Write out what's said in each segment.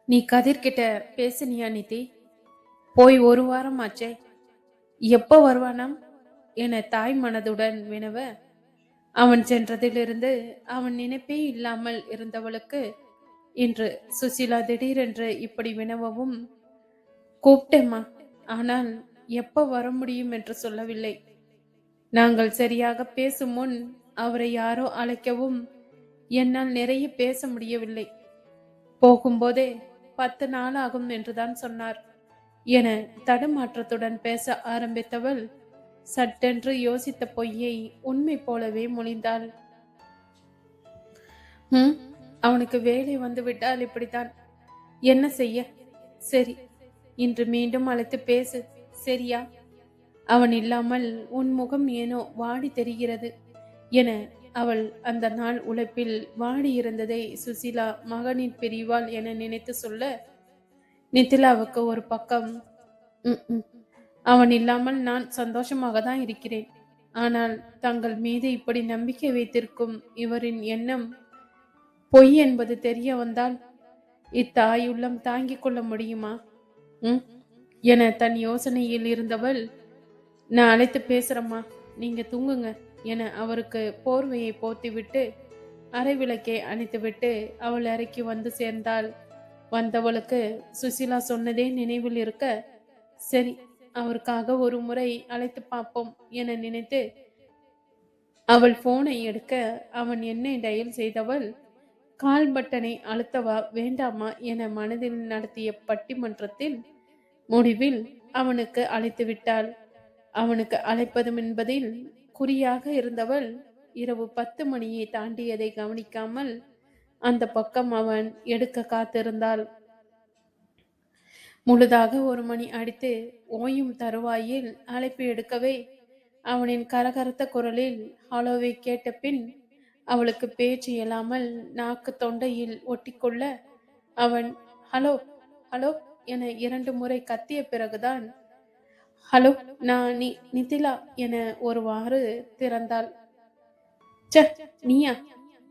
நீ கதிர்கிட்ட பேசுனியா நிதி? போய் ஒரு வாரம் ஆச்சே. எப்போ வருவானாம் என தாய் மனதுடன் வினவ, அவன் சென்றதிலிருந்து அவன் நினைப்பே இல்லாமல் இருந்தவளுக்கு இன்று சுசிலா திடீரென்று இப்படி வினவவும், கூப்பிட்டேம்மா, ஆனால் எப்ப வர முடியும் என்று சொல்லவில்லை. நாங்கள் சரியாக பேசும் முன் அவரை யாரோ அழைக்கவும் என்னால் நிறைய பேச முடியவில்லை. போகும்போதே 10 நாள் ஆகும் என்றுதான் சொன்னார் என தடுமாற்றத்துடன் பேச ஆரம்பித்தவள் சட்டென்று யோசித்த பொய்யை உண்மை போலவே மொழிந்தாள். அவனுக்கு வேலை வந்து விட்டால் இப்படித்தான். என்ன செய்ய? சரி, இன்று மீண்டும் அழைத்து பேசு, சரியா? அவன் இல்லாமல் உன் முகம் ஏனோ வாடி தெரிகிறது என அவள் அந்த நாள் உழைப்பில் வாடியிருந்ததை சுசிலா மகனின் பிரிவாள் என நினைத்து சொல்ல, நித்திலாவுக்கு ஒரு பக்கம் அவன் இல்லாமல் நான் சந்தோஷமாக தான் இருக்கிறேன். ஆனால் தங்கள் மீது இப்படி நம்பிக்கை வைத்திருக்கும் இவரின் எண்ணம் பொய் என்பது தெரிய வந்தால் இத்தாயுள்ளம் தாங்கிக் கொள்ள முடியுமா என தன் யோசனையில் இருந்தவள், நான் அழைத்து பேசுறம்மா, நீங்க தூங்குங்க என அவருக்கு போர்வையை போத்திவிட்டு அரை விளக்கை அணைத்துவிட்டு அவள் அறைக்கு வந்து சேர்ந்தாள். வந்தவளுக்கு சுசிலா சொன்னதே நினைவில் இருக்க, சரி, அவருக்காக ஒரு முறை அழைத்து பார்ப்போம் என நினைத்து அவள் போனை எடுக்க அவன் என்னை டயல் செய்தவள், கால் பட்டனை அழுத்தவா வேண்டாமா என மனதில் நடத்திய பட்டிமன்றத்தில் முடிவில் அவனுக்கு அழைத்து விட்டாள். அவனுக்கு அழைப்பதும் என்பதில் குறியாக இருந்தவள் இரவு 10 மணியை தாண்டியதை கவனிக்காமல் அந்த பக்கம் அவன் எடுக்க காத்திருந்தாள். முழுதாக 1 மணி அடித்து ஓயும் தருவாயில் அழைப்பு எடுக்கவே அவனின் கரகரத்த குரலில் ஹலோவை கேட்ட பின் அவளுக்கு பேச்சு இயலாமல் நாக்கு தொண்டையில் ஒட்டிக்கொள்ள அவன் ஹலோ ஹலோ என 2 முறை கத்திய பிறகுதான் ஹலோ, நான் நிதிலா என ஒருவாறு திறந்தாள். நீயா?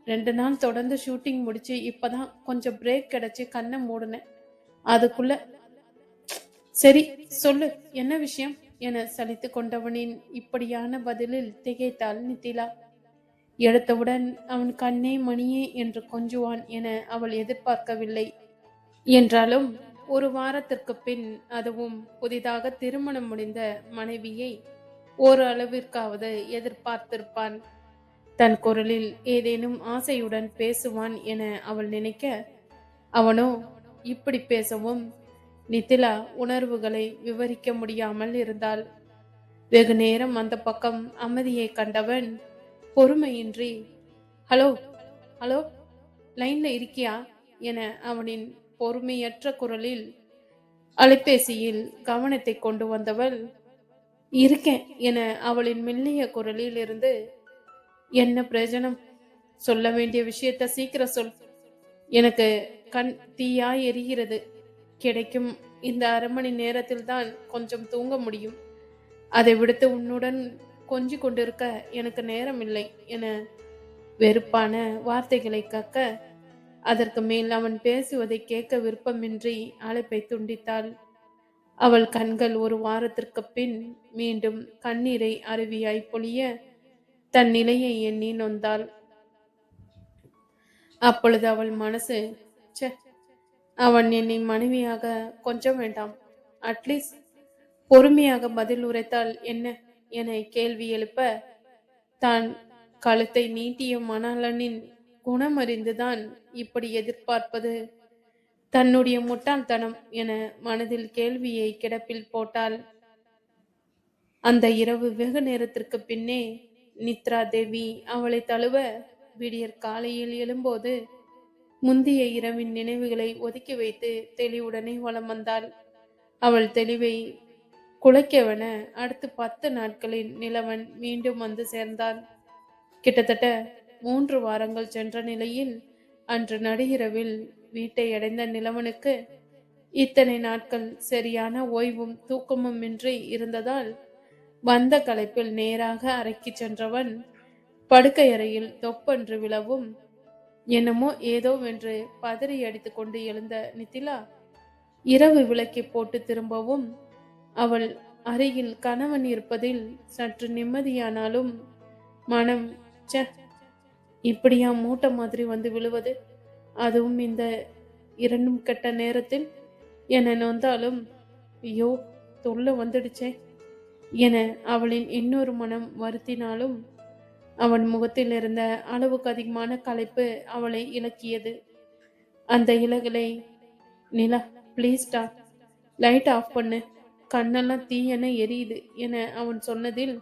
2 நாள் தொடர்ந்து ஷூட்டிங் முடிச்சு இப்பதான் கொஞ்சம் பிரேக் கிடைச்சு கண்ணை மூடுனேன். அதுக்குள்ள சரி சொல்லு, என்ன விஷயம் என சலித்து கொண்டவனின் இப்படியான பதிலில் திகைத்தாள் நிதிலா. எடுத்தவுடன் அவன் கண்ணே மணியே என்று கொஞ்சுவான் என அவள் எதிர்பார்க்கவில்லை. என்றாலும் 1 வாரத்திற்கு பின், அதுவும் புதிதாக திருமணம் முடிந்த மனைவியை ஒரு அளவிற்காவது எதிர்பார்த்திருப்பான். தன் குரலில் ஏதேனும் ஆசையுடன் பேசுவான் என அவள் நினைக்க, அவனோ இப்படி பேசவும் நித்திலா உணர்வுகளை விவரிக்க முடியாமல் இருந்தாள். வெகு நேரம் அந்த பக்கம் அமைதியை கண்டவன் பொறுமையின்றி, ஹலோ ஹலோ, லைன்ல இருக்கியா என அவனின் பொறுமையற்ற குரலில் அலைபேசியில் கவனத்தை கொண்டு வந்தவள், இருக்கேன் என அவளின் மெல்லிய குரலில் இருந்து, என்ன பிரயோஜனம்? சொல்ல வேண்டிய விஷயத்த சீக்கிரம் சொல். எனக்கு கண் தீயாய் எரிகிறது. கிடைக்கும் இந்த 1/2 மணி நேரத்தில் தான் கொஞ்சம் தூங்க முடியும். அதை விடுத்து உன்னுடன் கொஞ்சி கொண்டிருக்க எனக்கு நேரம் இல்லை என வெறுப்பான வார்த்தைகளை கக்க, அதற்கு மேல் அவன் பேசுவதை கேட்க விருப்பமின்றி அழைப்பை துண்டித்தாள். அவள் கண்கள் 1 வாரத்திற்கு பின் மீண்டும் கண்ணீரை அருவியாய் பொழிய தன் நிலையை எண்ணி நொந்தாள். அப்பொழுது அவள் மனசு, அவன் என்னை மனைவியாக கொஞ்சம் வேண்டாம், அட்லீஸ்ட் பொறுமையாக பதில் உரைத்தால் என்ன என கேள்வி எழுப்ப, தான் கழுத்தை நீட்டிய மணாளனின் குணமறிந்துதான் இப்படி எதிர்பார்ப்பது தன்னுடைய முட்டாள்தனம் என மனதில் கேள்வியை கிடப்பில் போட்டாள். அந்த இரவு வெகு நேரத்திற்கு பின்னே நித்ரா தேவி அவளை தழுவ விடியற் காலையில் எழும்போது முந்திய இரவின் நினைவுகளை ஒதுக்கி வைத்து தெளிவுடனே வலம் வந்தாள். அவள் தெளிவை குலைக்கவென அடுத்து 10 நாட்களின் நிலவன் மீண்டும் வந்து சேர்ந்தான். கிட்டத்தட்ட 3 வாரங்கள் சென்ற நிலையில் அன்று நடுஇரவில் வீட்டை அடைந்த நிலவனுக்கு இத்தனை நாட்கள் சரியான ஓய்வும் தூக்கமும் இன்றி இருந்ததால் வந்த களைப்பில் நேராக அறைக்கு சென்றவன் படுக்கை அறையில் தொப்பென்று விழவும், என்னமோ ஏதோ வென்று பதறி அடித்து கொண்டு எழுந்த நித்திலா இரவு விளக்கை போட்டு திரும்பவும் அவள் அருகில் கணவன் இருப்பதில் சற்று நிம்மதியானாலும் மனம் ச இப்படியா மூட்டை மாதிரி வந்து விழுவது, அதுவும் இந்த இரண்டும் கெட்ட நேரத்தில் என நொந்தாலும் ஐயோ தொல்லை வந்துடுச்சே என அவளின் இன்னொரு மனம் வருத்தினாலும் அவன் முகத்தில் இருந்த அளவுக்கு அதிகமான களைப்பு அவளை இலக்கியது. அந்த இலகலை நிலா ப்ளீஸ்டா லைட் ஆஃப் பண்ணு, கண்ணெல்லாம் தீயென எரியுது என அவன் சொன்னதில்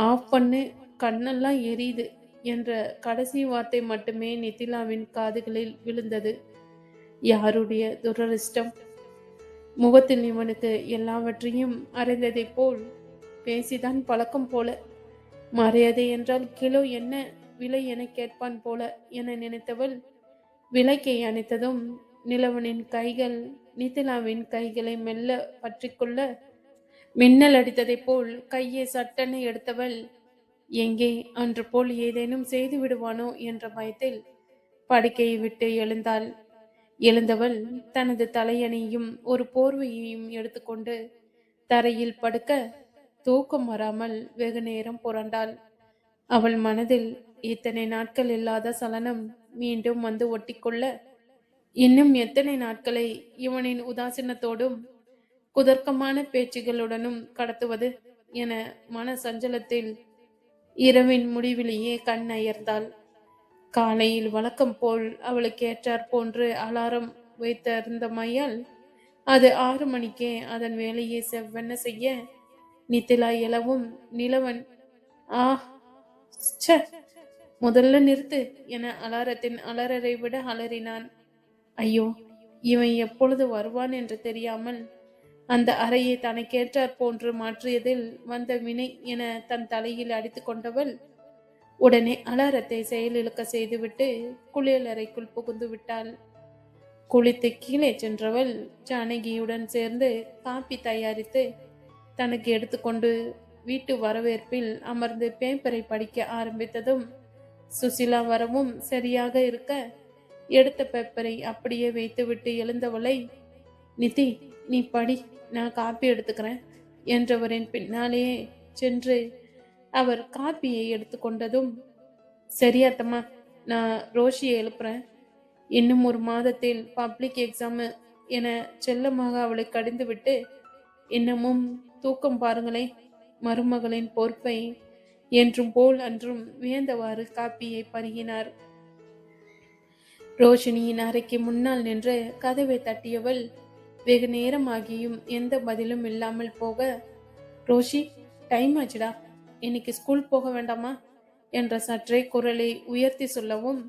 ஆஃப் பண்ணு கண்ணெல்லாம் எரியுது என்ற கடைசி வார்த்தை மட்டுமே நித்திலாவின் காதுகளில் விழுந்தது. யாருடைய துரதிர்ஷ்டம்! முகத்தில் இவனுக்கு எல்லாவற்றையும் அறிந்ததை போல் பேசிதான் பழக்கம் போல. மரியாதை என்றால் கிலோ என்ன விலை என கேட்பான் போல என நினைத்தவள் விலைக்கை அணைத்ததும் நிலவனின் கைகள் நித்திலாவின் கைகளை மெல்ல பற்றிக்கொள்ள மின்னல் அடித்ததை போல் கையை சட்டென எடுத்தவள் எங்கே அன்று போல் ஏதேனும் செய்து விடுவானோ என்ற பயத்தில் படுக்கையை விட்டு எழுந்தாள். எழுந்தவள் தனது தலையணையும் ஒரு போர்வையையும் எடுத்துக்கொண்டு தரையில் படுக்க தூக்கம் வராமல் வெகு நேரம் புரண்டாள். அவள் மனதில் இத்தனை நாட்கள் இல்லாத சலனம் மீண்டும் வந்து ஒட்டிக்கொள்ள இன்னும் எத்தனை நாட்களை இவனின் உதாசீனத்தோடும் குதர்க்கமான பேச்சுகளுடனும் கடத்துவது என மன சஞ்சலத்தில் இரவின் முடிவிலேயே கண் அயர்ந்தாள். காலையில் வழக்கம் போல் அவளுக்கு ஏற்றார் போன்று அலாரம் வைத்திருந்தமையால் அது 6 மணிக்கே அதன் வேலையை செவ்வென்ன செய்ய நித்திலா எழவும் நிலவன் ஆ ச முதல்ல நிறுத்து என அலாரத்தின் அலறரை விட அலறினான். ஐயோ இவன் எப்பொழுது வருவான் என்று தெரியாமல் அந்த அறையை தனக்கேற்றார் போன்று மாற்றியதில் வந்த வினை என தன் தலையில் அடித்து கொண்டவள் உடனே அலாரத்தை செயலிழக்க செய்துவிட்டு குளியலறைக்குள் புகுந்து விட்டாள். குளித்து கீழே சென்றவள் ஜானகியுடன் சேர்ந்து காப்பி தயாரித்து தனக்கு எடுத்துக்கொண்டு வீட்டு வரவேற்பில் அமர்ந்து பேப்பரை படிக்க ஆரம்பித்ததும் சுசிலா வரவும் சரியாக இருக்க எடுத்த பேப்பரை அப்படியே வைத்துவிட்டு எழுந்தவளை நிதி நீ படி, நான் காப்பி எடுத்துக்கிறேன் என்றவரின் பின்னாலேயே சென்று அவர் காப்பியை எடுத்துக்கொண்டதும் சரியாத்தம்மா, நான் ரோஷியை எழுப்புறேன், இன்னும் 1 மாதத்தில் பப்ளிக் எக்ஸாமு என செல்லமாக அவளை கடிந்து விட்டு இன்னமும் தூக்கம் பாருங்களே மருமகளின் பொறுப்பை என்றும் போல் அன்றும் வியந்தவாறு காப்பியை பருகினார். ரோஷினியின் அறைக்கு முன்னால் நின்று கதவை தட்டியவள் வெகு நேரமாகியும் எந்த பதிலும் இல்லாமல் போக ரோஷி டைம் ஆச்சுடா, இன்னைக்கு ஸ்கூல் போக வேண்டாமா என்ற சற்றே குரலை உயர்த்தி சொல்லவும்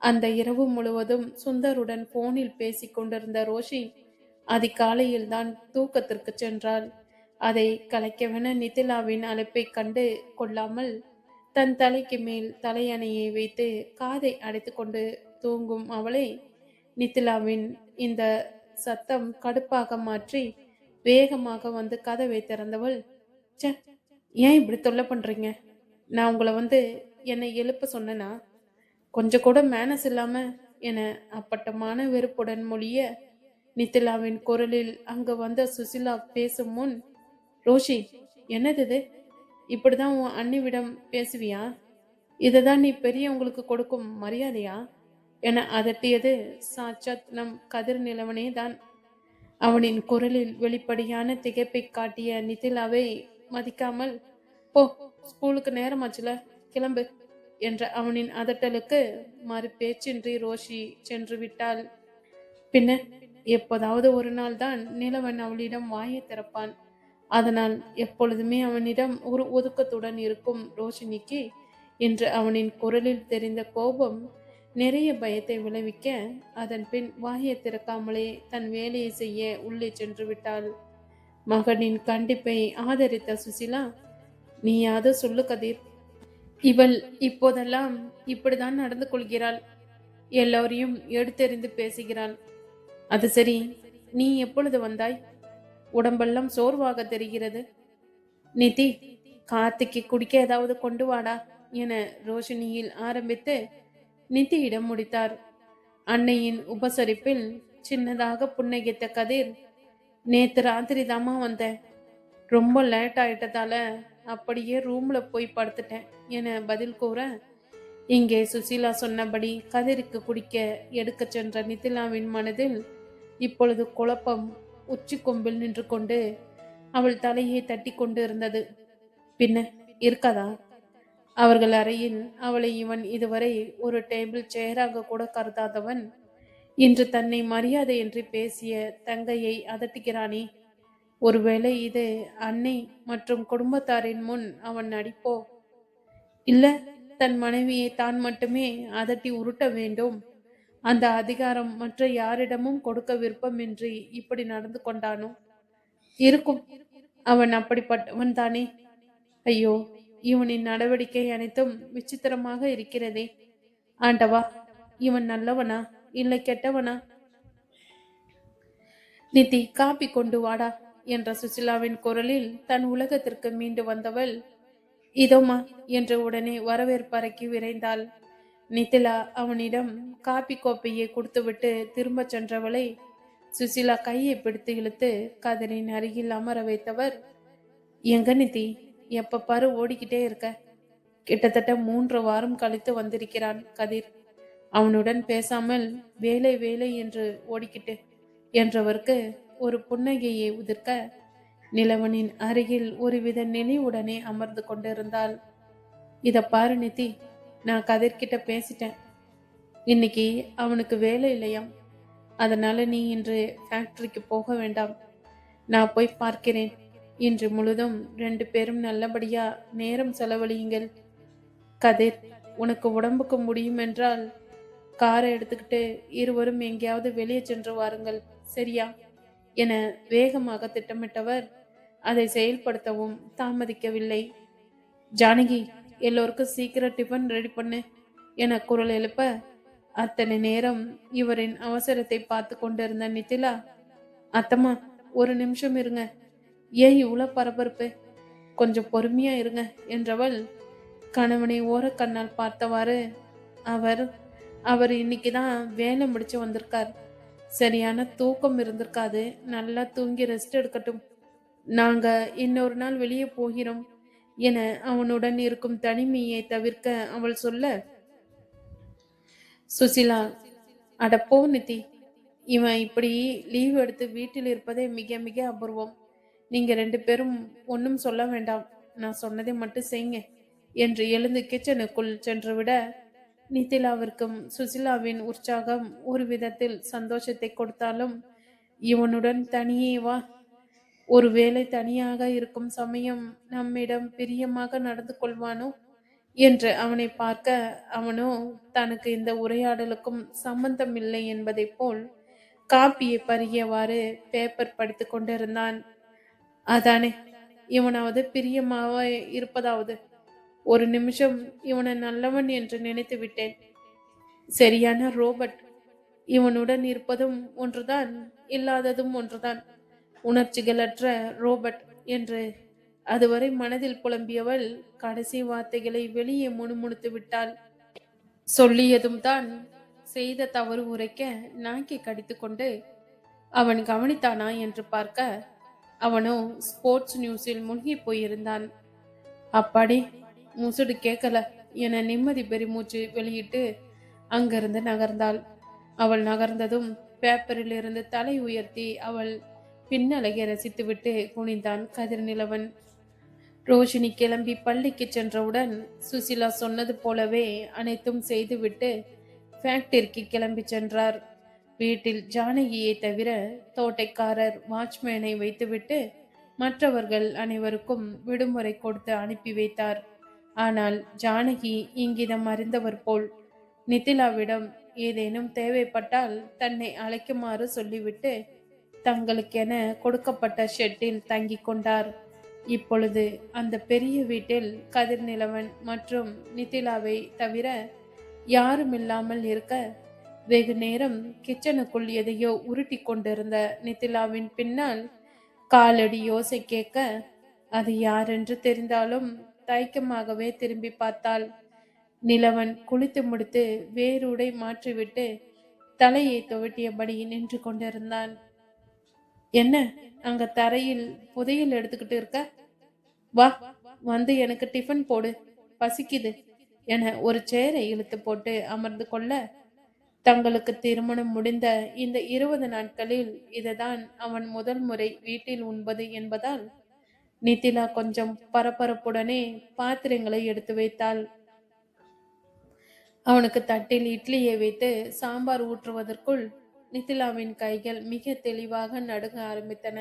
அந்த இரவு முழுவதும் சுந்தருடன் போனில் பேசிக் கொண்டிருந்த ரோஷி அதிகாலையில் தான் தூக்கத்திற்கு சென்றாள். அதை கலைக்கவென நித்திலாவின் அழைப்பை கண்டு கொள்ளாமல் தன் தலைக்கு மேல் தலையணையை வைத்து காதை அடைத்து கொண்டு தூங்கும் அவளை நித்திலாவின் இந்த சத்தம் கடுப்பாக மாற்றி வேகமாக வந்து கதவை திறந்தவள் ச ஏன் இப்படி தொல்லை பண்றீங்க, நான் உங்களை என்னை எழுப்ப சொன்னனா, கொஞ்சம் கூட மேனஸ் இல்லாம என அப்பட்டமான வெறுப்புடன் மொழிய நித்திலாவின் குரலில் அங்கு வந்த சுசிலா பேசும் முன் ரோஷி என்னது இது, இப்படிதான் உன் அண்ணிவிடம் பேசுவியா, இதுதான் நீ பெரியவங்களுக்கு கொடுக்கும் மரியாதையா என அதட்டியது சாட்சாத் நம் கதிர் நிலவனே தான். அவனின் குரலில் வெளிப்படையான திகைப்பை காட்டிய நித்திலாவை மதிக்காமல் போ ஸ்கூலுக்கு நேரமாச்சுல கிளம்பு என்ற அவனின் அதட்டலுக்கு மறு பேச்சின்றி ரோஷி சென்று விட்டாள். பின்ன எப்போதாவது ஒரு நாள் தான் நிலவன் அவளிடம் வாயை திறப்பான். அதனால் எப்பொழுதுமே அவனிடம் ஒரு ஒதுக்கத்துடன் இருக்கும் ரோஷினிக்கு இன்று அவனின் குரலில் தெரிந்த கோபம் நிறைய பயத்தை விளைவிக்க அதன் பின் வாயை திறக்காமலே தன் வேலையை செய்ய உள்ளே சென்று விட்டாள். மகனின் கண்டிப்பை ஆதரித்த சுசிலா நீயாவது சொல்லு கதிர், இவள் இப்போதெல்லாம் இப்படிதான் நடந்து கொள்கிறாள், எல்லோரையும் எடுத்தெறிந்து பேசுகிறாள். அது சரி, நீ எப்பொழுது வந்தாய், உடம்பெல்லாம் சோர்வாக தெரிகிறது. நிதி கார்த்திக்கு குடிக்க ஏதாவது கொண்டு வாடா என ரோஷினியில் ஆரம்பித்து நிதியிடம் முடித்தார். அன்னையின் உபசரிப்பில் சின்னதாக புன்னகைத்த கதிர், நேத்து ராத்திரி தாமா வந்தேன். ரொம்ப லேட் ஆயிட்டதால அப்படியே ரூம்ல போய் படுத்துட்டேன் என பதில் கூற, இங்கே சுசீலா சொன்னபடி கதிருக்கு குடிக்க எடுக்க சென்ற நிதிலாவின் மனதில் இப்பொழுது குழப்பம் உச்சி கொம்பில் நின்று கொண்டு அவள் தலையை தட்டி கொண்டு இருந்தது. பின்ன இருக்காதா? அவர்கள் அறையில் அவளை இவன் இதுவரை ஒரு டேபிள் சேராக கூட கருதாதவன் இன்று தன்னை மரியாதையின்றி பேசிய தங்கையை அதட்டுகிறானே. ஒருவேளை இது அன்னை மற்றும் குடும்பத்தாரின் முன் அவன் நடிப்போ? இல்ல தன் மனைவியை தான் மட்டுமே அதட்டி உருட்ட வேண்டும், அந்த அதிகாரம் மற்ற யாரிடமும் கொடுக்க விருப்பமின்றி இப்படி நடந்து கொண்டானோ? இருக்கும், அவன் அப்படிப்பட்டவன் தானே. ஐயோ, இவனின் நடவடிக்கை அனைத்தும் விசித்திரமாக இருக்கிறதே. ஆண்டவா, இவன் நல்லவனா இல்லை கெட்டவனா? நிதி, காப்பி கொண்டு வாடா என்ற சுசிலாவின் குரலில் தன் உலகத்திற்கு மீண்டு வந்தவள் இதோமா என்று உடனே வரவேற்பறைக்கு விரைந்தாள். நிதிலா அவனிடம் காப்பி கோப்பையை கொடுத்துவிட்டு திரும்ப சென்றவளை சுசிலா கையை பிடித்து இழுத்து கதிரின் அருகில் அமர வைத்தவர், எங்க நிதி, எப்ப பாரு ஓடிக்கிட்டே இருக்க? கிட்டத்தட்ட 3 வாரம் கழித்து வந்திருக்கிறான் கதிர். அவனுடன் பேசாமல் வேலை வேலை என்று ஓடிக்கிட்டு என்றவருக்கு ஒரு புன்னகையை உதிர்க்க நிலவனின் அருகில் ஒருவித நெளிவுடனே அமர்ந்து கொண்டிருந்தாள். இத பாரு நிதி, நான் கதிர்கிட்ட பேசிட்டேன். இன்னைக்கு அவனுக்கு வேலை இல்லையாம். அதனால நீ இன்று ஃபேக்டரிக்கு போக வேண்டாம். நான் போய் பார்க்கிறேன். இன்று முழுதும் 2 பேரும் நல்லபடியா நேரம் செலவழியுங்கள். கதிர், உனக்கு உடம்புக்கு முடியும் என்றால் காரை எடுத்துக்கிட்டு இருவரும் எங்கேயாவது வெளியே சென்று வாருங்கள், சரியா என வேகமாக திட்டமிட்டவர் அதை செயல்படுத்தவும் தாமதிக்கவில்லை. ஜானகி, எல்லோருக்கும் சீக்கிரம் டிஃபன் ரெடி பண்ணு என குரல் எழுப்ப அத்தனை நேரம் இவரின் அவசரத்தை பார்த்து கொண்டிருந்த நிதிலா, அத்தம்மா ஒரு நிமிஷம் இருங்க, ஏன் இவ்வளவு பரபரப்பு, கொஞ்சம் பொறுமையா இருங்க என்றவள் கணவனை ஓரக்கண்ணால் பார்த்தவாறு, அவர் அவர் இன்னைக்குதான் வேலை முடிச்சு வந்திருக்கார். சரியான தூக்கம் இருந்திருக்காது. நல்லா தூங்கி ரெஸ்ட் எடுக்கட்டும். நாங்க இன்னொரு நாள் வெளியே போகிறோம் என அவனுடன் இருக்கும் தனிமையை தவிர்க்க அவள் சொல்ல, சுசிலா, அடப்போ நிதி, இவன் இப்படி லீவ் எடுத்து வீட்டில் இருப்பதே மிக மிக அபூர்வம். நீங்க 2 பேரும் ஒன்னும் சொல்ல வேண்டாம், நான் சொன்னதை மட்டும் செய்யுங்க என்று எழுந்து கிச்சனுக்குள் சென்று விட நிதிலாவிற்கும் சுசிலாவின் உற்சாகம் ஒரு விதத்தில் சந்தோஷத்தை கொடுத்தாலும், இவனுடன் தனியே வா, ஒருவேளை தனியாக இருக்கும் சமயம் நம்மிடம் பிரியமாக நடந்து கொள்வானோ என்று அவனை பார்க்க, அவனோ தனக்கு இந்த உரையாடலுக்கும் சம்பந்தம் இல்லை என்பதை போல் காப்பியை பருகியவாறு பேப்பர் படித்து கொண்டிருந்தான். அதானே, இவனாவது பிரியமாக இருப்பதாவது. ஒரு நிமிஷம் இவனை நல்லவன் என்று நினைத்து விட்டேன். சரியான ரோபர்ட். இவனுடன் இருப்பதும் ஒன்றுதான், இல்லாததும் ஒன்றுதான். உணர்ச்சிகளற்ற ரோபர்ட் என்று அதுவரை மனதில் புலம்பியவள் கடைசி வார்த்தைகளை வெளியே முணுமுணுத்து விட்டாள். சொல்லியதும் தான் செய்த தவறு உரைக்க நாக்கை கடித்து கொண்டு அவன் கவனித்தானா என்று பார்க்க, அவனோ ஸ்போர்ட்ஸ் நியூஸில் மூழ்கி போயிருந்தான். அப்பாடி, முசுடு கேட்கல என நிம்மதி பெருமூச்சு வெளியிட்டு அங்கிருந்து நகர்ந்தாள். அவள் நகர்ந்ததும் பேப்பரில் இருந்து தலை உயர்த்தி அவள் பின்னழகை ரசித்துவிட்டு குனிந்தான் கதிர்நிலவன். ரோஷினி கிளம்பி பள்ளிக்கு சென்றவுடன் சுசிலா சொன்னது போலவே அனைத்தும் செய்துவிட்டு ஃபேக்டரிக்கு கிளம்பி சென்றார். வீட்டில் ஜானகியை தவிர தோட்டைக்காரர் வாட்ச்மேனை வைத்துவிட்டு மற்றவர்கள் அனைவருக்கும் விடுமுறை கொடுத்து அனுப்பி வைத்தார். ஆனால் ஜானகி இங்கிதம் அறிந்தவர் போல் நிதிலாவிடம் ஏதேனும் தேவைப்பட்டால் தன்னை அழைக்குமாறு சொல்லிவிட்டு தங்களுக்கென கொடுக்கப்பட்ட ஷெட்டில் தங்கி கொண்டார். இப்பொழுது அந்த பெரிய வீட்டில் கதிர்நிலவன் மற்றும் நிதிலாவை தவிர யாரும் இல்லாமல் இருக்க, வெகு நேரம் கிச்சனுக்குள் எதையோ உருட்டி கொண்டிருந்த நிதிலாவின் பின்னால் காலடி யோசை கேட்க, அது யாரென்று தெரிந்தாலும் தயக்கமாகவே திரும்பி பார்த்தாள். நிலவன் குளித்து முடித்து வேறுடை மாற்றிவிட்டு தலையை துவட்டியபடி நின்று கொண்டிருந்தான். என்ன அங்க தரையில் புதையல் எடுத்துக்கிட்டு இருக்க? வா, வந்து எனக்கு டிஃபன் போடு, பசிக்குது என ஒரு சேரை இழுத்து போட்டு அமர்ந்து கொள்ள, தங்களுக்கு திருமணம் முடிந்த இந்த 20 நாட்களில் இதுதான் அவன் முதல் முறை வீட்டில் உண்பது என்பதால் நித்திலா கொஞ்சம் பரபரப்புடனே பாத்திரங்களை எடுத்து வைத்தாள். அவனுக்கு தட்டில் இட்லியை வைத்து சாம்பார் ஊற்றுவதற்குள் நித்திலாவின் கைகள் மிக தெளிவாக நடுங்க ஆரம்பித்தன.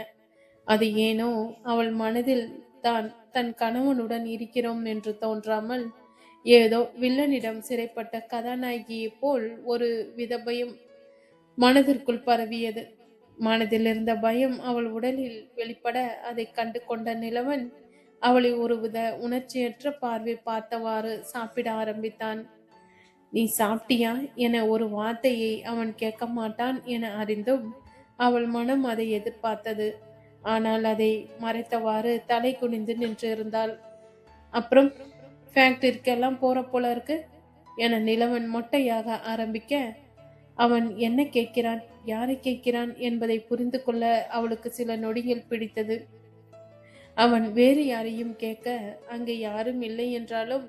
அது ஏனோ அவள் மனதில் தான் தன் கணவனுடன் இருக்கிறோம் என்று தோன்றாமல் ஏதோ வில்லனிடம் சிறைப்பட்ட கதாநாயகியைப் போல் ஒரு வித பயம் மனதிற்குள் பரவியது. மனதில் இருந்த பயம் அவள் உடலில் வெளிப்பட அதை கண்டு கொண்ட நிலவன் அவளை ஒருவித உணர்ச்சியற்ற பார்வை பார்த்தவாறு சாப்பிட ஆரம்பித்தான். நீ சாப்பிட்டியா என ஒரு வார்த்தையை அவன் கேட்க மாட்டான் என அறிந்தும் அவள் மனம் அதை எதிர்பார்த்தது. ஆனால் அதை மறைத்தவாறு தலை குனிந்து நின்றிருந்தாள். அப்புறம் ஃபேக்டரிக்கெல்லாம் போற போல இருக்கு என நிலவன் மொட்டையாக ஆரம்பிக்க, அவன் என்ன கேட்கிறான், யாரை கேட்கிறான் என்பதை புரிந்து கொள்ள அவளுக்கு சில நொடிகள் பிடித்தது. அவன் வேறு யாரையும் கேட்க அங்கே யாரும் இல்லை என்றாலும்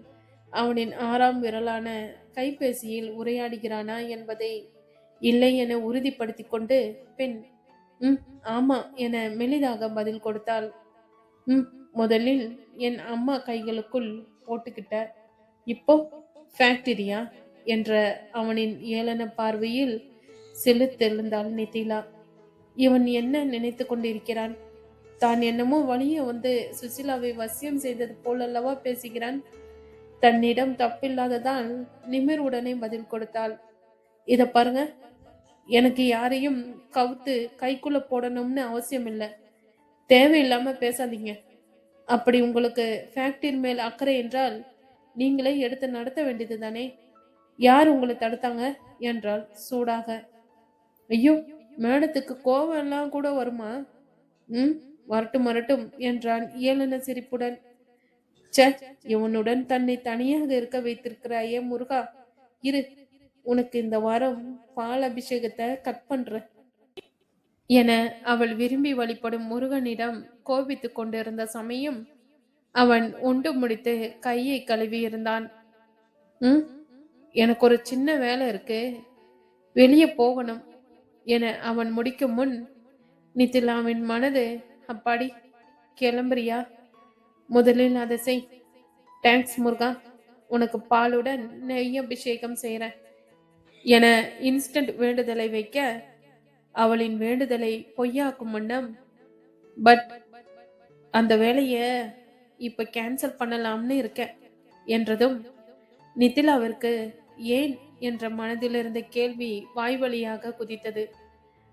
அவனின் 6ஆம் விரலான கைபேசியில் உரையாடுகிறானா என்பதை இல்லை என உறுதிப்படுத்தி கொண்டு பெண் ஆமா என மெலிதாக பதில் கொடுத்தாள். முதலில் என் அம்மா கைகளுக்குள் போட்டுக்கிட்ட, இப்போ ஃபேக்டரியா என்ற அவனின் ஏளன பார்வையில் செலுத்தெழுந்தாள் நித்திலா. இவன் என்ன நினைத்து கொண்டிருக்கிறான்? தான் என்னமோ வழியே வந்து சுசிலாவை வசியம் செய்தது போலல்லவா பேசுகிறான். தன்னிடம் தப்பில்லாததால் நிமிர்வுடனே பதில் கொடுத்தாள். இத பாருங்க, எனக்கு யாரையும் கவுத்து கைக்குள்ள போடணும்னு அவசியம் இல்லை. தேவையில்லாம பேசாதீங்க. அப்படி உங்களுக்கு ஃபேக்டரி மேல் அக்கறை என்றால் நீங்களே எடுத்து நடத்த வேண்டியது தானே. யார் உங்களை தடுத்தாங்க என்றாள் சூடாக. ஐயோ, மேடத்துக்கு கோவம் எல்லாம் கூட வருமா? வரட்டும் வரட்டும் என்றான் ஏளன சிரிப்புடன். இவனுடன் தன்னை தனியாக இருக்க வைத்திருக்கிறாயே முருகா, இரு, உனக்கு இந்த வாரம் பால் அபிஷேகத்தை கட் பண்ற என அவள் விரும்பி வழிபடும் முருகனிடம் கோபித்து கொண்டிருந்த சமயம் அவன் உண்டு முடித்து கையை கழுவி இருந்தான். எனக்கு ஒரு சின்ன வேலை இருக்கு, வெளியே போகணும் என அவன் முடிக்கும் முன் நித்திலாவின் மனது, அப்பாடி கிளம்புறியா, முதலில் அதை செய். தேங்க்ஸ் முருகா, உனக்கு பாலுடன் நெய் அபிஷேகம் செய்யறேன் என இன்ஸ்டன்ட் வேண்டுதலை வைக்க, அவளின் வேண்டுதலை பொய்யாக்கும் வண்ணம், பட் அந்த வேலைய இப்ப கேன்சல் பண்ணலாம்னு இருக்க என்றதும் நித்திலாவிற்கு ஏன் என்ற மனதில் இருந்த கேள்வி வாய் வழியாக குதித்தது.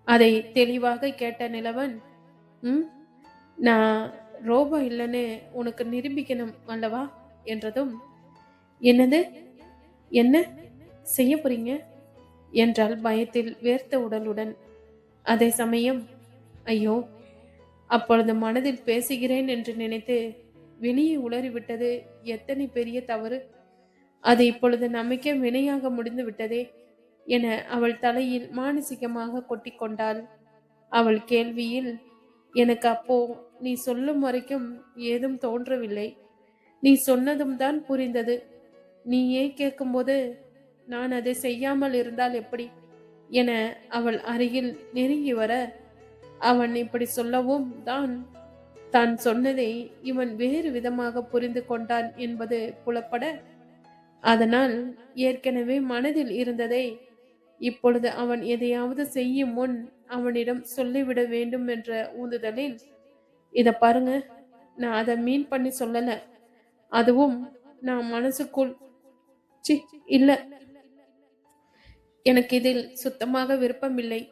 அதை தெளிவாக கேட்ட நிலவன், நான் ரோபோ இல்லைன்னு உனக்கு நிரூபிக்கணும் அல்லவா என்றதும், என்னது, என்ன செய்ய போறீங்க என்றால் பயத்தில் வேர்த்த உடலுடன். அதே சமயம் ஐயோ, அப்பொழுது மனதில் பேசுகிறேன் என்று நினைத்து வெளியே உளறிவிட்டது எத்தனை பெரிய தவறு. அது இப்பொழுது நமக்கே வினையாக முடிந்து விட்டதே என அவள் தலையில் மானசீகமாக கொட்டி கொண்டாள். அவள் கேள்வியில், எனக்கு அப்போ நீ சொல்லும் வரைக்கும் ஏதும் தோன்றவில்லை. நீ சொன்னதும் தான் புரிந்தது. நீயே கேட்கும்போது நான் அதை செய்யாமல் இருந்தால் எப்படி என அவள் அருகில் நெருங்கி வர, அவன் இப்படி சொல்லவும் தான் சொன்னதை இவன் வேறு விதமாக புரிந்து கொண்டான் என்பது புலப்பட, அதனால் ஏற்கனவே மனதில் இருந்ததை இப்பொழுது அவன் எதையாவது செய்யும் முன் அவனிடம் சொல்லிவிட வேண்டும் என்ற ஊந்துதலில், இத பாருங்க, நான் அதை மீன் பண்ணி சொல்லல, அதுவும் நான் மனசுக்குள் இல்ல, எனக்கு இதில் சுத்தமாக விருப்பமில்லை.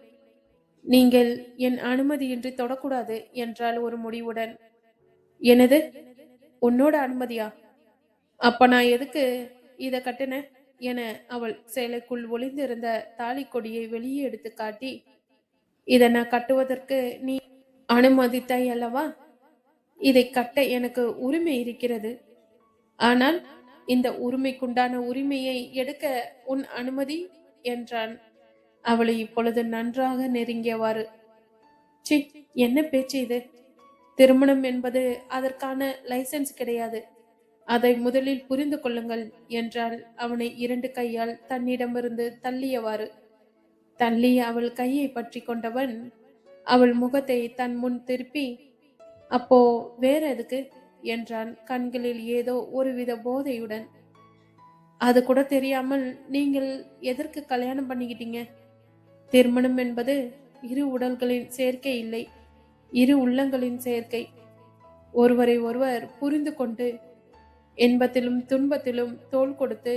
நீங்கள் என் அனுமதியின்றி தொடக்கூடாது என்றால் ஒரு முடிவுடன். எனது, உன்னோட அனுமதியா? அப்ப நான் எதுக்கு இத கட்டின என அவள் சேலைக்குள் ஒளிந்திருந்த தாலி கொடியை வெளியே எடுத்து காட்டி, இதை நான் கட்டுவதற்கு நீ அனுமதித்தாய் அல்லவா? இதை கட்ட எனக்கு உரிமை இருக்கிறது. ஆனால் இந்த உரிமைக்குண்டான உரிமையை எடுக்க உன் அனுமதி என்றான். அவளை இப்பொழுது நன்றாக நெருங்கியவாறு, சி, என்ன பேச்சு இது? திருமணம் என்பது அதற்கான லைசென்ஸ் கிடையாது. அதை முதலில் புரிந்து கொள்ளுங்கள் என்றால் அவனை 2 கையால் தன்னிடமிருந்து தள்ளியவாறு. தள்ளி அவள் கையை பற்றி கொண்டவன் அவள் முகத்தை தன் முன் திருப்பி, அப்போ வேற எதுக்கு என்றான், கண்களில் ஏதோ ஒருவித போதையுடன். அது கூட தெரியாமல் நீங்கள் எதற்கு கல்யாணம் பண்ணிக்கிட்டீங்க? திருமணம் என்பது இரு உடல்களின் சேர்க்கை இல்லை, இரு உள்ளங்களின் சேர்க்கை. ஒருவரை ஒருவர் புரிந்து கொண்டு இன்பத்திலும் துன்பத்திலும் தோள் கொடுத்து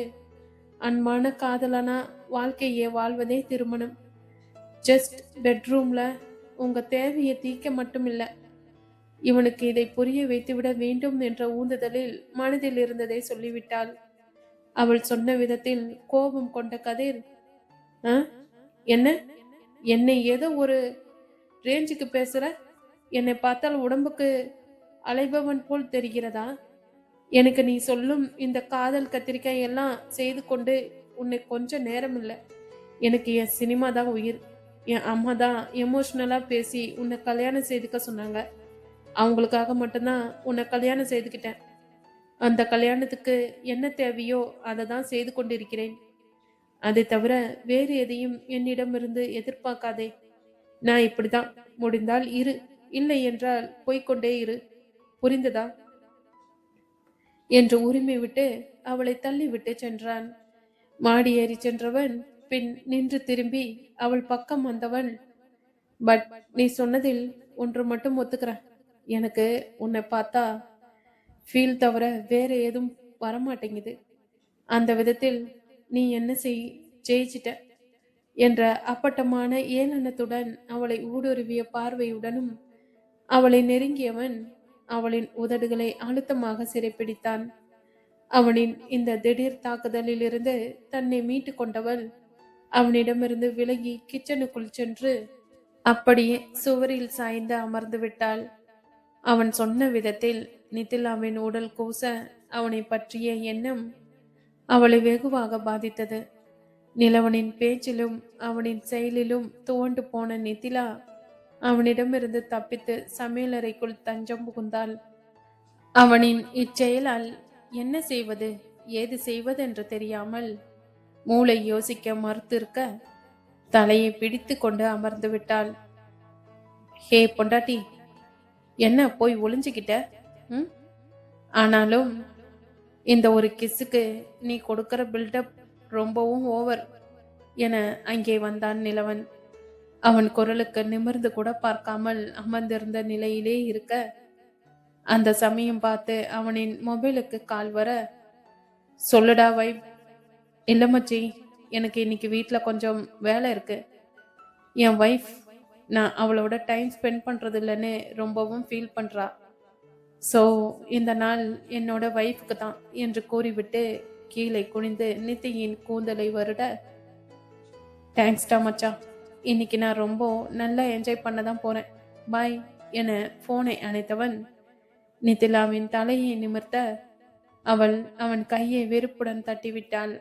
அன்பான காதலான வாழ்க்கையே வாழ்வதே திருமணம். ஜஸ்ட் பெட்ரூம்ல உங்க தேவையை தீர்க்க மட்டும் இல்ல. இவனுக்கு இதை புரிய வைத்துவிட வேண்டும் என்ற ஊந்துதலில் மனதில் இருந்ததை சொல்லிவிட்டாள். அவள் சொன்ன விதத்தில் கோபம் கொண்ட கதிர், என்ன, என்னை ஏதோ ஒரு ரேஞ்சுக்கு பேசுற? என்னை பார்த்தால் உடம்புக்கு அலைபவன் போல் தெரிகிறதா? எனக்கு நீ சொல்லும் இந்த காதல் கத்திரிக்காய் எல்லாம் செய்து கொண்டு உன்னை கொஞ்சம் நேரம் இல்லை. எனக்கு என் சினிமா தான் உயிர். என் அம்மா தான் எமோஷ்னலா பேசி உன்னை கல்யாணம் செய்துக்க சொன்னாங்க. அவங்களுக்காக மட்டும்தான் உன்னை கல்யாணம் செய்துக்கிட்டேன். அந்த கல்யாணத்துக்கு என்ன தேவையோ அதை தான் செய்து கொண்டிருக்கிறேன். அதை தவிர வேறு எதையும் என்னிடமிருந்து எதிர்பார்க்காதே. நான் இப்படிதான். முடிந்தால் இரு, இல்லை என்றால் போய்கொண்டே இரு. புரிந்ததா என்று உரிமை விட்டு அவளை தள்ளிவிட்டு சென்றான். மாடி ஏறி சென்றவன் பின் நின்று திரும்பி அவள் பக்கம் வந்தவன், பட் நீ சொன்னதில் ஒன்று மட்டும் ஒத்துக்கிறேன். எனக்கு உன்னை பார்த்தா ஃபீல் தவிர வேற எதுவும் வரமாட்டேங்குது. அந்த விதத்தில் நீ என்ன ஜெயிச்சிட்ட என்ற அப்பட்டமான ஏளனத்துடன் அவளை ஊடுருவிய பார்வையுடனும் அவளை நெருங்கியவன் அவளின் உதடுகளை அழுத்தமாக சிறைப்பிடித்தான். அவனின் இந்த திடீர் தாக்குதலில் இருந்து தன்னை மீட்டு கொண்டவள் அவனிடமிருந்து விலகி கிச்சனுக்குள் சென்று அப்படியே சுவரில் சாய்ந்து அமர்ந்து விட்டாள். அவன் சொன்ன விதத்தில் நித்திலாவின் உடல் கூச அவனை பற்றிய எண்ணம் அவளை வெகுவாக பாதித்தது. நிலவனின் பேச்சிலும் அவனின் செயலிலும் துவண்டு போன நித்திலா அவனிடமிருந்து தப்பித்து சமையலறைக்குள் தஞ்சம் புகுந்தாள். அவனின் இச்செயலால் என்ன செய்வது ஏது செய்வதென்று தெரியாமல் மூளை யோசிக்க மறுத்திருக்க தலையை பிடித்து கொண்டு அமர்ந்து விட்டாள். ஹே பொண்டாட்டி, என்ன போய் ஒளிஞ்சுக்கிட்ட? ஆனாலும் இந்த ஒரு கிஸ்ஸுக்கு நீ கொடுக்கிற பில்டப் ரொம்பவும் ஓவர் என அங்கே வந்தான் நிலவன். அவன் குரலுக்கு நிமிர்ந்து கூட பார்க்காமல் அமர்ந்திருந்த நிலையிலே இருக்க அந்த சமயம் பார்த்து அவனின் மொபைலுக்கு கால் வர, சொல்லுடா வைப். இல்ல மச்சி, எனக்கு இன்னைக்கு வீட்டில் கொஞ்சம் வேலை இருக்கு. என் வைஃப் நான் அவளோட டைம் ஸ்பெண்ட் பண்றது இல்லைன்னு ரொம்பவும் ஃபீல் பண்றா. ஸோ இந்த நாள் என்னோட வைஃபுக்கு தான் என்று கூறிவிட்டு கீழே குனிந்து நித்தியின் கூந்தலை வருட, தேங்க்ஸ்டா மச்சா, இன்னைக்கு நான் ரொம்ப நல்லா என்ஜாய் பண்ண தான் போறேன், பாய் என போனை அணைத்தவன் நித்திலாவின் தலையை நிமிர்த்த அவள் அவன் கையை வெறுப்புடன் தட்டிவிட்டாள்.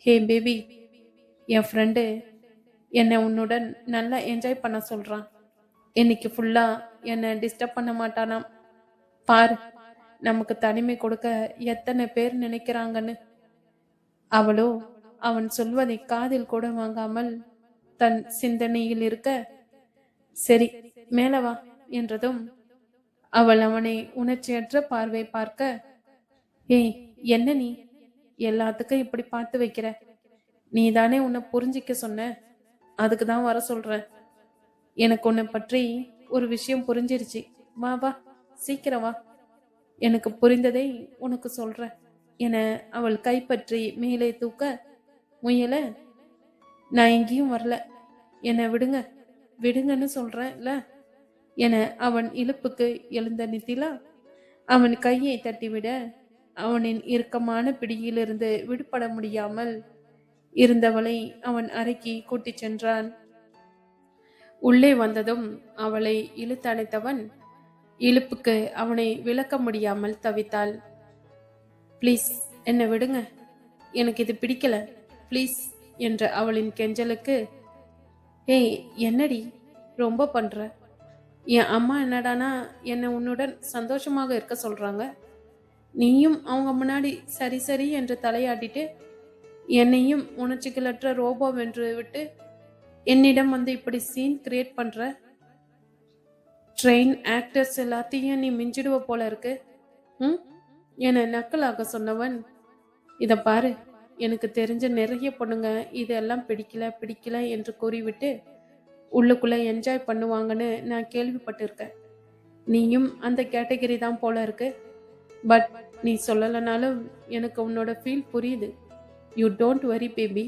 ஹே பேபி, என் ஃப்ரெண்டு என்னை உன்னுடன் நல்லா என்ஜாய் பண்ண சொல்றான். இன்னைக்கு ஃபுல்லா என்னை டிஸ்டர்ப் பண்ண மாட்டானாம். பாரு, நமக்கு தனிமை கொடுக்க எத்தனை பேர் நினைக்கிறாங்கன்னு. அவளோ அவன் சொல்வதை காதில் கூட வாங்காமல் தன் சிந்தனையில் இருக்க, சரி மேல வா என்றதும் அவள் அவனை உணர்ச்சியற்ற பார்வை பார்க்க, ஏய் என்ன நீ எல்லாத்துக்கும் இப்படி பார்த்து வைக்கிற? நீ தானே உன்னை புரிஞ்சிக்க சொன்ன, அதுக்கு தான் வர சொல்ற. எனக்கு உன்னை பற்றி ஒரு விஷயம் புரிஞ்சிருச்சு. வா வா, சீக்கிரம் வா, எனக்கு புரிந்ததை உனக்கு சொல்ற என அவள் கைப்பற்றி மேலே தூக்க முயல, நான் எங்கேயும் வரல, என்னை விடுங்க விடுங்கன்னு சொல்றேன்ல என அவன் இழுப்புக்கு எழுந்த நித்திலா அவன் கையை தட்டிவிட அவனின் இறுக்கமான பிடியிலிருந்து விடுபட முடியாமல் இருந்தவளை அவன் அறைக்கு கூட்டிச் சென்றான். உள்ளே வந்ததும் அவளை இழுத்தணைத்தவன் இழுப்புக்கு அவனை விளக்க முடியாமல் தவித்தாள். ப்ளீஸ் என்னை விடுங்க, எனக்கு இது பிடிக்கல, ப்ளீஸ் என்ற அவளின் கெஞ்சலுக்கு, ஏய் என்னடி ரொம்ப பண்ற? என் அம்மா என்னடானா என்னை உன்னுடன் சந்தோஷமாக இருக்க சொல்றாங்க. நீயும் அவங்க முன்னாடி சரி சரி என்று தலையாட்டிட்டு என்னையும் உணர்ச்சிகளற்ற ரோபோ வென்று விட்டு என்னிடம் வந்து இப்படி சீன் கிரியேட் பண்ற. ட்ரெயின் ஆக்டர்ஸ் எல்லாத்தையும் நீ மிஞ்சிடுவ போல இருக்கு ம் என நக்கலாக சொன்னவன், இத பாரு, எனக்கு தெரிஞ்ச நிறைய பொண்ணுங்க இதெல்லாம் பிடிக்கல பிடிக்கல என்று கூறிவிட்டு உள்ளுக்குள்ள என்ஜாய் பண்ணுவாங்கன்னு நான் கேள்விப்பட்டிருக்கேன். நீயும் அந்த கேட்டகரி தான் போல இருக்கு. பட் நீ சொல்லலைனாலும் எனக்கு உன்னோட ஃபீல் புரியுது. You don't worry baby,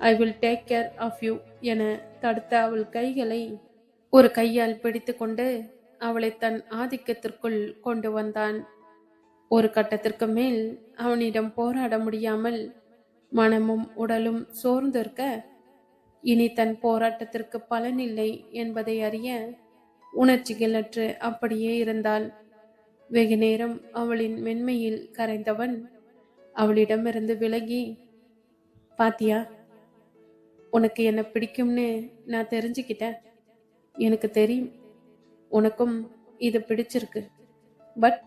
I will take care of you என தடுத்த அவள் கைகளை ஒரு கையால் பிடித்து கொண்டு அவளை தன் ஆதிக்கத்திற்குள் கொண்டு வந்தான். ஒரு கட்டத்திற்கு மேல் அவனிடம் போராட முடியாமல் மனமும் உடலும் சோர்ந்திருக்க, இனி தன் போராட்டத்திற்கு பலனில்லை என்பதை அறிய உணர்ச்சிகளற்று அப்படியே இருந்தாள். வெகு நேரம் அவளின் மென்மையில் கரைந்தவன் அவளிடமிருந்து விலகி, பாத்தியா, உனக்கு என்ன பிடிக்கும்னு நான் தெரிஞ்சுக்கிட்டேன். எனக்கு தெரியும் உனக்கும் இது பிடிச்சிருக்கு. பட்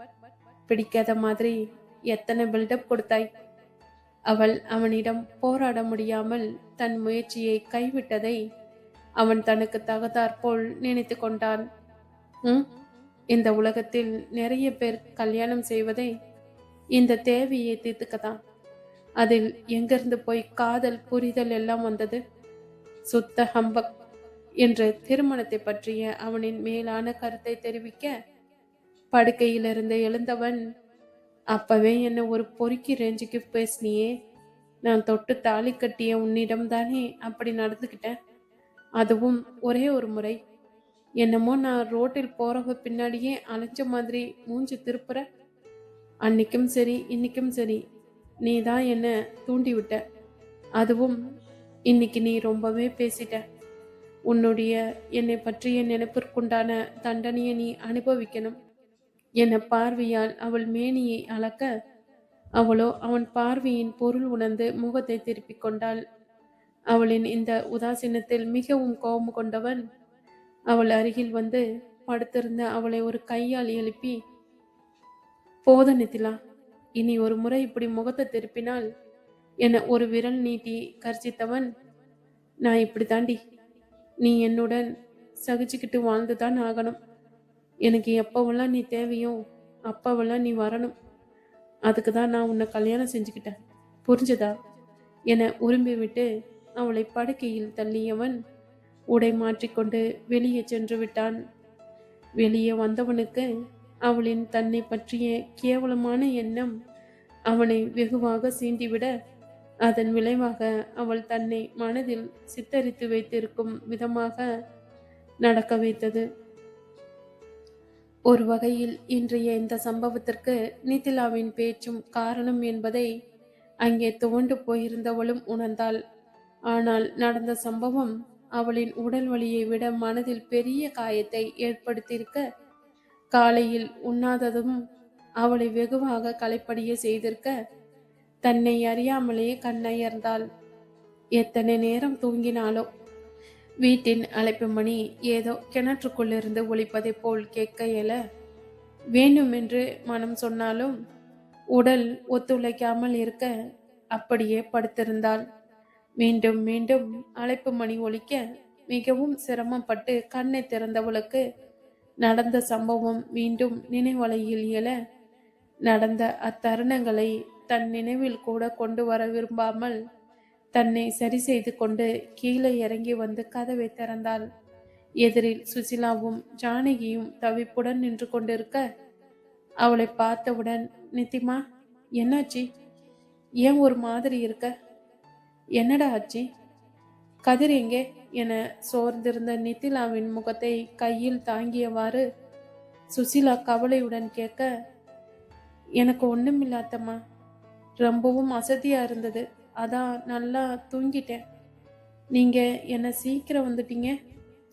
பிடிக்காத மாதிரி எத்தனை பில்டப் கொடுத்தாய். அவள் அவனிடம் போராட முடியாமல் தன் முயற்சியை கைவிட்டதை அவன் தனக்கு தகுந்தாற்போல் நினைத்து கொண்டான். இந்த உலகத்தில் நிறைய பேர் கல்யாணம் செய்வதை இந்த தேவையை தீர்த்துக்கதான். அதில் எங்கிருந்து போய் காதல் புரிதல் எல்லாம் வந்தது? சுத்த ஹம்பக் என்று திருமணத்தை பற்றிய அவனின் மேலான கருத்தை தெரிவிக்க படுக்கையிலிருந்து எழுந்தவன், அப்பவே என்ன ஒரு பொறுக்கி ரேஞ்சுக்கு பேசினியே. நான் தொட்டு தாலி கட்டிய உன்னிடம் தானே அப்படி நடந்துக்கிட்டேன். அதுவும் ஒரே ஒரு முறை. என்னமோ நான் ரோட்டில் போறவ பின்னாடியே அலைஞ்ச மாதிரி மூஞ்சி திருப்புற. அன்னைக்கும் சரி இன்னைக்கும் சரி நீ தான் என்ன தூண்டி விட்ட. அதுவும் இன்னைக்கு நீ ரொம்பவே பேசிட்ட. உன்னுடைய என்னை பற்றிய நினைப்பிற்குண்டான தண்டனையை நீ அனுபவிக்கணும் என பார்வையால் அவள் மேனியை அளக்க, அவளோ அவன் பார்வையின் பொருள் உணர்ந்து முகத்தை திருப்பிக் கொண்டாள். அவளின் இந்த உதாசீனத்தில் மிகவும் கோபம் கொண்டவன் அவள் அருகில் வந்து படுத்திருந்த அவளை ஒரு கையால் எழுப்பி, போத நித்திலா, இனி ஒரு முறை இப்படி முகத்தை திருப்பினால் என ஒரு விரல் நீட்டி கர்ச்சித்தவன், நான் இப்படி தாண்டி, நீ என்னுடன் சகிச்சுக்கிட்டு வாழ்ந்துதான் ஆகணும். எனக்கு எப்பவெல்லாம் நீ தேவையோ அப்பவெல்லாம் நீ வரணும். அதுக்கு தான் நான் உன்னை கல்யாணம் செஞ்சுக்கிட்டேன், புரிஞ்சுதா என உரும்பி விட்டு அவளை படுக்கையில் தள்ளியவன் உடை மாற்றிக்கொண்டு வெளியே சென்று விட்டான். வெளியே வந்தவனுக்கு அவளின் தன்னை பற்றிய கேவலமான எண்ணம் அவனை வெகுவாக சீண்டிவிட, அதன் விளைவாக அவள் தன்னை மனதில் சித்தரித்து வைத்திருக்கும் விதமாக நடக்க வைத்தது. ஒரு வகையில் இன்றைய இந்த சம்பவத்திற்கு நித்திலாவின் பேச்சும் காரணம் என்பதை அங்கே துவண்டு போயிருந்தவளும் உணர்ந்தாள். ஆனால் நடந்த சம்பவம் அவளின் உடல் வலியை விட மனதில் பெரிய காயத்தை ஏற்படுத்தியிருக்க, காலையில் உண்ணாததும் அவளை வெகுவாக களைப்படிய செய்திருக்க, தன்னை அறியாமலே கண்ணயர்ந்தாள். எத்தனை நேரம் தூங்கினாலோ. வீட்டின் அழைப்பு மணி ஏதோ கிணற்றுக்குள்ளிருந்து ஒலிப்பதை போல் கேட்க இயல, வேண்டுமென்று மனம் சொன்னாலும் உடல் ஒத்துழைக்காமல் இருக்க அப்படியே படுத்திருந்தாள். மீண்டும் மீண்டும் அழைப்பு மணி ஒலிக்க மிகவும் சிரமப்பட்டு கண்ணை திறந்தவளுக்கு நடந்த சம்பவம் மீண்டும் நினைவலையில் இயல, நடந்த அத்தருணங்களை தன் நினைவில் கூட கொண்டு வர விரும்பாமல் தன்னை சரி செய்து கொண்டு கீழே இறங்கி வந்து கதவை திறந்தாள். எதிரில் சுசிலாவும் ஜானகியும் தவிப்புடன் நின்று கொண்டிருக்க, அவளை பார்த்தவுடன், நித்திமா, என்னாச்சி? ஏன் ஒரு மாதிரி இருக்க? என்னடா ஆச்சி? கதிர் எங்கே என சோர்ந்திருந்த நித்திலாவின் முகத்தை கையில் தாங்கியவாறு சுசிலா கவலையுடன் கேட்க, எனக்கு ஒண்ணுமில்லாதம்மா, ரொம்பவும் அசதியா இருந்தது, அதான் நல்லா தூங்கிட்டேன். நீங்க என்ன சீக்கிரம் வந்துட்டீங்க,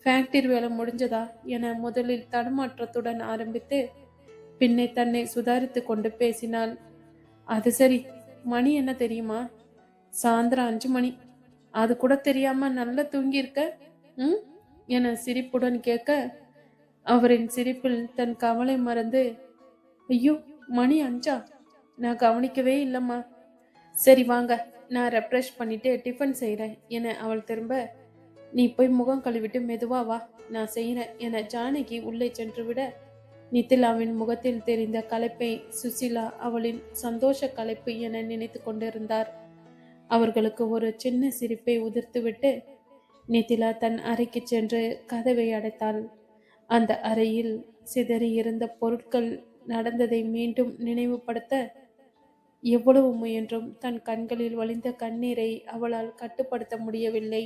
ஃபேக்டரி வேலை முடிஞ்சதா என முதலில் தடுமாற்றத்துடன் ஆரம்பித்து பின்னை தன்னை சுதாரித்து கொண்டு பேசினாள். அது சரி, மணி என்ன தெரியுமா? சாயந்தரம் 5 மணி. அது கூட தெரியாம நல்லா தூங்கியிருக்க. ம் என சிரிப்புடன் கேட்க, அவரின் சிரிப்பில் தன் கவலை மறந்து, ஐயோ, மணி 5ஆ? நான் கவனிக்கவே இல்லம்மா. சரி வாங்க, நான் ரெஃப்ரெஷ் பண்ணிட்டு டிஃபன் செய்கிறேன் என அவள் திரும்ப, நீ போய் முகம் கழுவிட்டு மெதுவா வா, நான் செய்கிறேன் என ஜானகி உள்ளே சென்று விட, நித்திலாவின் முகத்தில் தெரிந்த களைப்பை சுசிலா அவளின் சந்தோஷ களைப்பு என நினைத்து கொண்டிருந்தார். அவர்களுக்கு ஒரு சின்ன சிரிப்பை உதிர்த்துவிட்டு நித்திலா தன் அறைக்கு சென்று கதவை அடைத்தாள். அந்த அறையில் சிதறி இருந்த பொருட்கள் நடந்ததை மீண்டும் நினைவுபடுத்த எவ்வளவு முயன்றும் தன் கண்களில் வழிந்த கண்ணீரை அவளால் கட்டுப்படுத்த முடியவில்லை.